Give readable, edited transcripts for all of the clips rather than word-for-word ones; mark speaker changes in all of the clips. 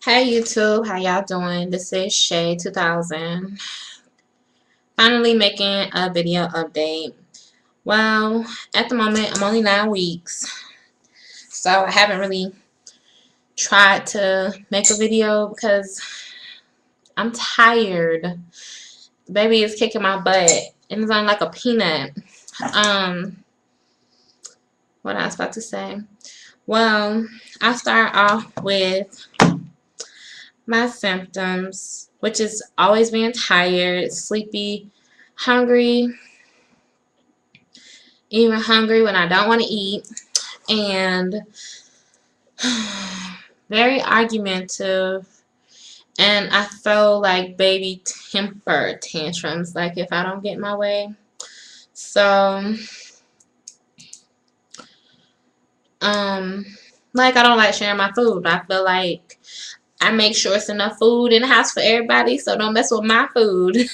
Speaker 1: Hey YouTube, how y'all doing? This is Shay 2000. Finally making a video update. Well, at the moment I'm only 9 weeks, so I haven't really tried to make a video because I'm tired. The baby is kicking my butt and it's on like a peanut. Um, what I was about to say. Well, I'll start off with my symptoms, which is always being tired, sleepy, hungry, even hungry when I don't want to eat, and very argumentative. And I throw like baby temper tantrums, like if I don't get my way. So, like I don't like sharing my food. I feel like I make sure it's enough food in the house for everybody, so don't mess with my food.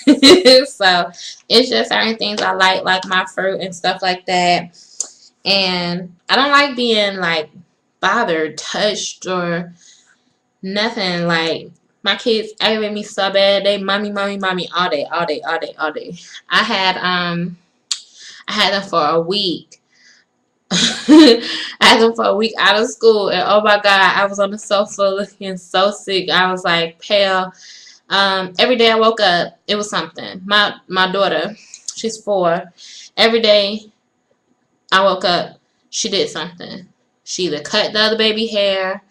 Speaker 1: So it's just certain things I like my fruit and stuff like that. And I don't like being like bothered, touched, or nothing. Like my kids aggravate me so bad. They mommy, mommy, mommy all day, all day, all day, all day. I had them for a week. I had them for a week out of school, and oh my god, I was on the sofa looking so sick. I was like pale. Every day I woke up, it was something. My daughter, she's 4. Every day I woke up, she did something. She either cut the other baby hair,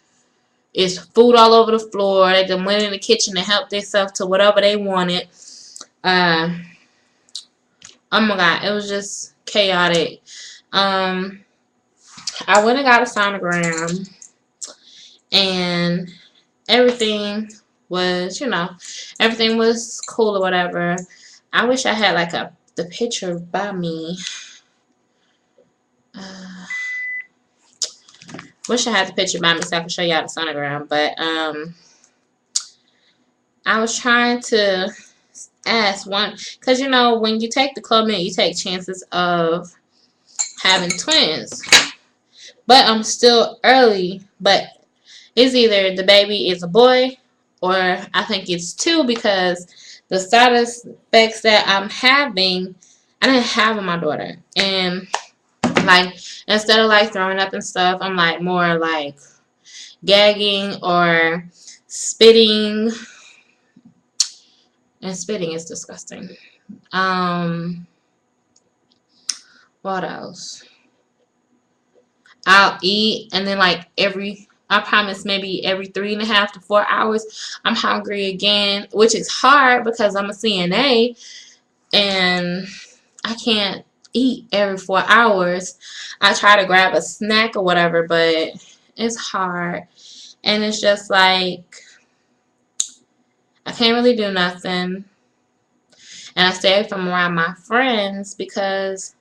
Speaker 1: it's food all over the floor. They then went in the kitchen and helped themselves to whatever they wanted. Uh, oh my god, it was just chaotic. I went and got a sonogram, and everything was, everything was cool or whatever. I wish I had like the picture by me. Wish I had the picture by me so I could show y'all the sonogram, but I was trying to ask one, because when you take the Clomid, you take chances of having twins. But I'm still early, but it's either the baby is a boy or I think it's 2, because the side effects that I'm having, I didn't have with my daughter. And like, instead of like throwing up and stuff, I'm like more like gagging or spitting. And spitting is disgusting. What else? I'll eat, and then like I promise maybe every 3.5 to 4 hours, I'm hungry again, which is hard because I'm a CNA and I can't eat every 4 hours. I try to grab a snack or whatever, but it's hard. And it's just like, I can't really do nothing. And I stay from around my friends because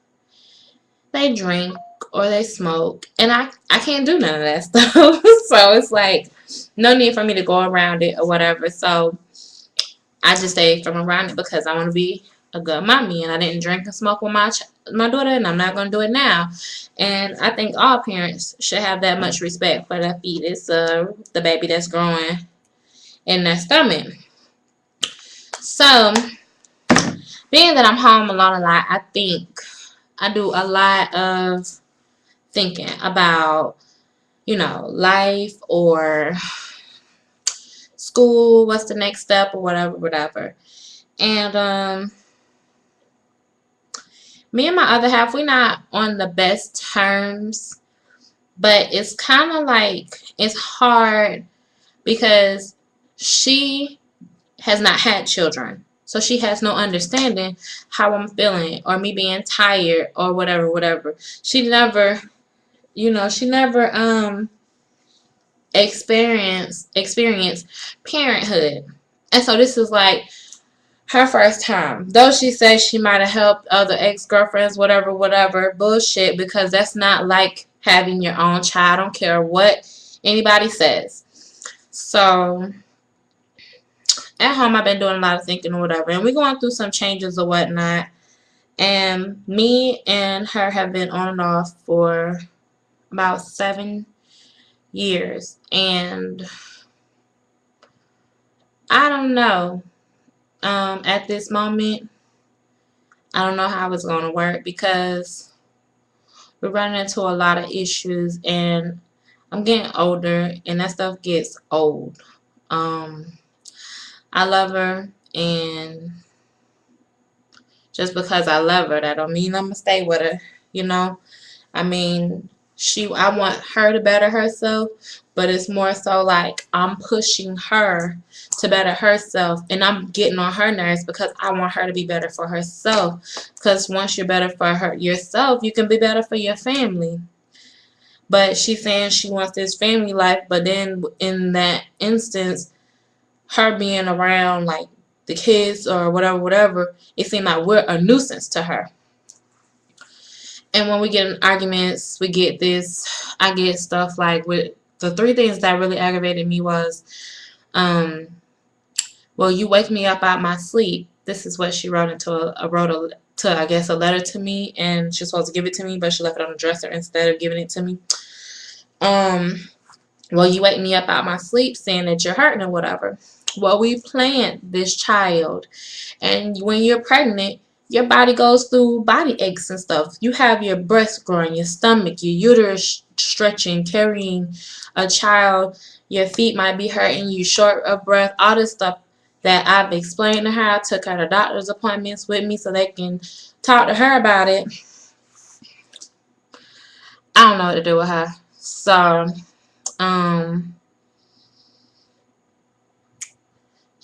Speaker 1: they drink or they smoke, and I can't do none of that stuff. So it's like no need for me to go around it or whatever. So I just stay from around it because I want to be a good mommy, and I didn't drink and smoke with my daughter, and I'm not going to do it now. And I think all parents should have that much respect for the fetus, the baby that's growing in their stomach. So being that I'm home alone a lot, I think I do a lot of thinking about, life or school, what's the next step or whatever. And me and my other half, we're not on the best terms, but it's kind of like, it's hard because she has not had children. So she has no understanding how I'm feeling or me being tired or whatever. She never experienced parenthood. And so this is like her first time. Though she says she might have helped other ex-girlfriends, whatever, bullshit, because that's not like having your own child. I don't care what anybody says. So at home, I've been doing a lot of thinking or whatever, and we're going through some changes or whatnot. And me and her have been on and off for about 7 years, and I don't know. At this moment, I don't know how it's going to work because we're running into a lot of issues and I'm getting older and that stuff gets old. Um, I love her, and just because I love her, that don't mean I'm gonna stay with her. You know, I mean, I want her to better herself, but it's more so like I'm pushing her to better herself, and I'm getting on her nerves because I want her to be better for herself. Because once you're better for yourself, you can be better for your family. But she's saying she wants this family life, but then in that instance, her being around like the kids or whatever, it seemed like we're a nuisance to her. And when we get in arguments, we get this. I get stuff like with the three things that really aggravated me was, well, you wake me up out my sleep. This is what she wrote I guess a letter to me, and she's supposed to give it to me, but she left it on the dresser instead of giving it to me. Well, you wake me up out my sleep saying that you're hurting or whatever. Well, we planned this child, and when you're pregnant, your body goes through body aches and stuff. You have your breast growing, your stomach, your uterus stretching, carrying a child. Your feet might be hurting, you short of breath, all this stuff that I've explained to her. I took her to doctor's appointments with me so they can talk to her about it. I don't know what to do with her. So,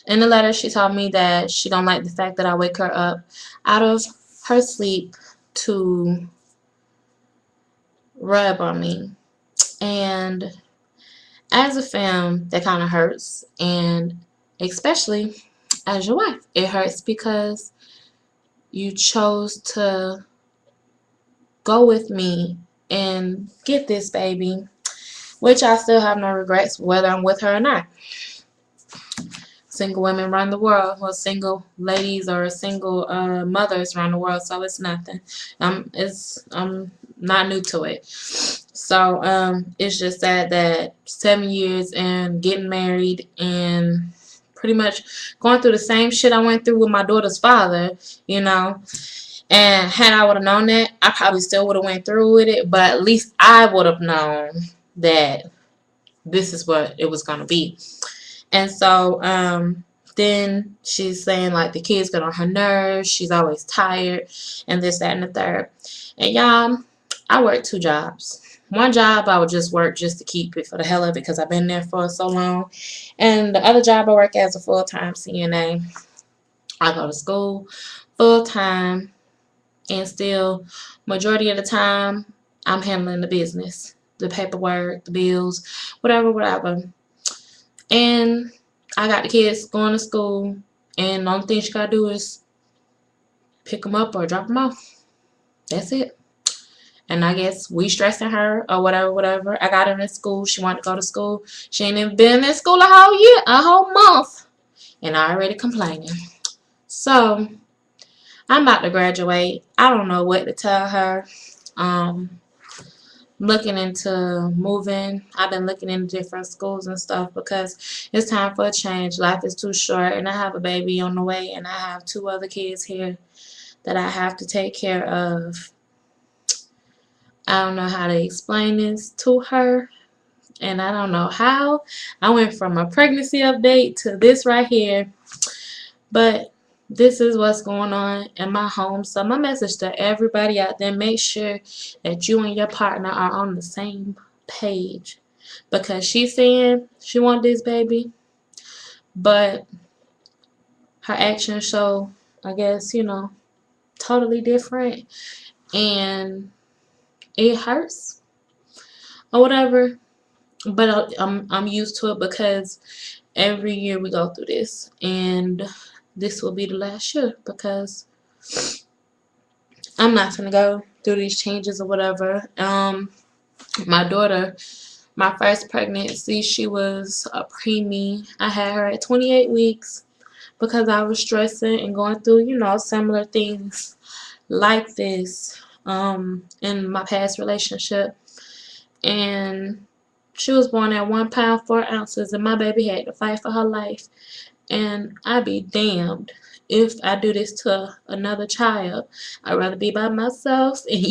Speaker 1: in the letter, she told me that she don't like the fact that I wake her up out of her sleep to rub on me. And as a femme, that kind of hurts. And especially as your wife, it hurts because you chose to go with me and get this baby, which I still have no regrets whether I'm with her or not. Single women run the world. Well, single ladies or single mothers run the world, so it's nothing. I'm not new to it. So it's just sad that 7 years and getting married and pretty much going through the same shit I went through with my daughter's father, you know. And had I would have known that, I probably still would have went through with it. But at least I would have known that this is what it was gonna be. And so then she's saying like the kids get on her nerves, she's always tired, and this, that, and the third. And y'all, I work 2 jobs. One job I would just work just to keep it for the hell of it because I've been there for so long. And the other job I work as a full-time CNA. I go to school full-time, and still majority of the time I'm handling the business, the paperwork, the bills, whatever. And I got the kids going to school, and the only thing she got to do is pick them up or drop them off. That's it. And I guess we stressing her or whatever. I got her in school. She wanted to go to school. She ain't even been in school a whole month. And I already complaining. So, I'm about to graduate. I don't know what to tell her. Looking into moving. I've been looking into different schools and stuff because it's time for a change. Life is too short, and I have a baby on the way, and I have 2 other kids here that I have to take care of. I don't know how to explain this to her, and I don't know how. I went from a pregnancy update to this right here, but this is what's going on in my home. So my message to everybody out there, make sure that you and your partner are on the same page, because she's saying she wants this baby, but her actions show, I guess, totally different, and it hurts or whatever. But I'm used to it because every year we go through this, and this will be the last year because I'm not gonna go through these changes or whatever. My daughter, my first pregnancy, she was a preemie. I had her at 28 weeks because I was stressing and going through, similar things like this in my past relationship. And she was born at 1 pound 4 ounces, and my baby had to fight for her life. And I be damned if I do this to another child. I'd rather be by myself and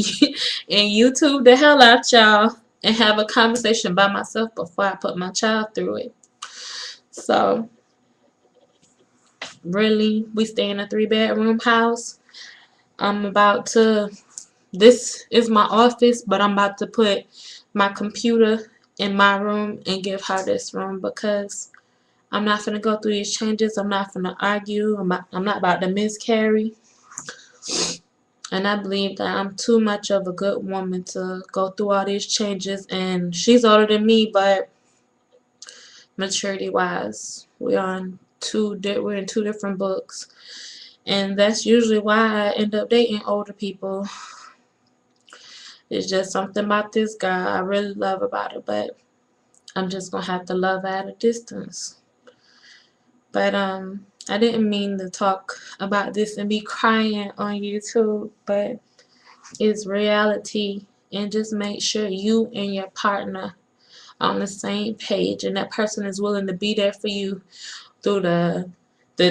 Speaker 1: and YouTube the hell out y'all and have a conversation by myself before I put my child through it. So really, we stay in a 3-bedroom house. I'm about to, this is my office, but I'm about to put my computer in my room and give her this room because I'm not finna go through these changes. I'm not finna argue. I'm not about to miscarry. And I believe that I'm too much of a good woman to go through all these changes. And she's older than me, but maturity wise, we're in two different books. And that's usually why I end up dating older people. It's just something about this girl I really love about her, but I'm just gonna have to love her at a distance. But I didn't mean to talk about this and be crying on YouTube, but it's reality. And just make sure you and your partner are on the same page and that person is willing to be there for you through the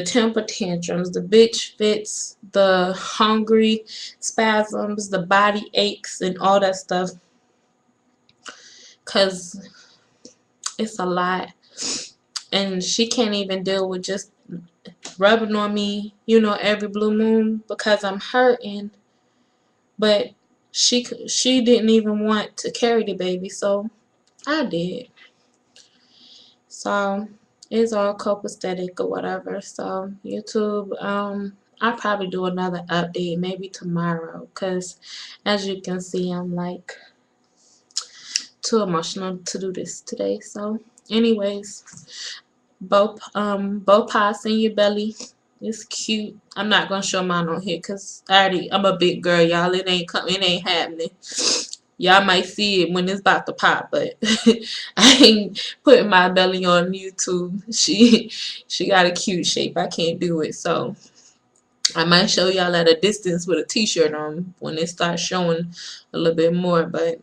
Speaker 1: temper tantrums, the bitch fits, the hungry spasms, the body aches, and all that stuff. Because it's a lot. And she can't even deal with just rubbing on me, every blue moon because I'm hurting. But she didn't even want to carry the baby, so I did. So it's all copacetic or whatever. So YouTube, I'll probably do another update maybe tomorrow because as you can see, I'm like too emotional to do this today. So anyways, Bopas in your belly. It's cute. I'm not gonna show mine on here because I'm a big girl, y'all. It ain't happening. Y'all might see it when it's about to pop, but I ain't putting my belly on YouTube. She got a cute shape. I can't do it, so I might show y'all at a distance with a t-shirt on when it starts showing a little bit more, but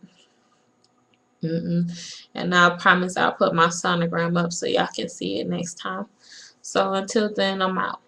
Speaker 1: and I promise I'll put my sonogram up so y'all can see it next time. So until then, I'm out.